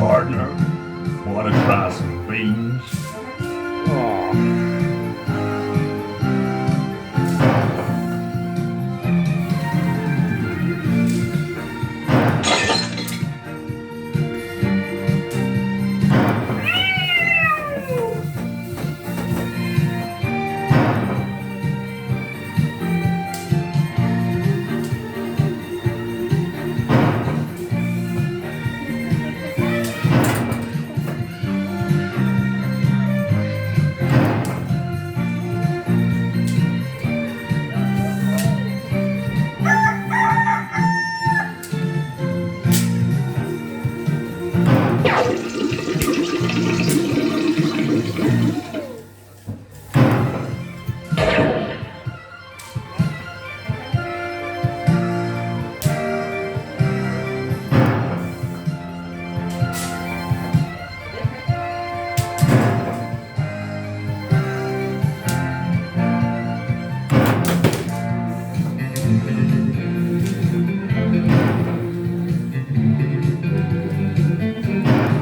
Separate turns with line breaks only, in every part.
partner. Want to try some beans?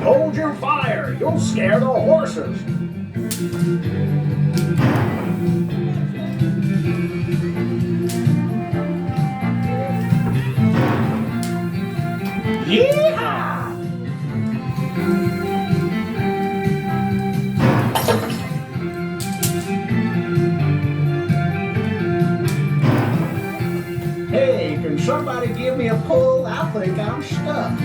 Hold your fire! You'll scare the horses! Yeehaw! Hey, can somebody give me a pull? I think I'm stuck.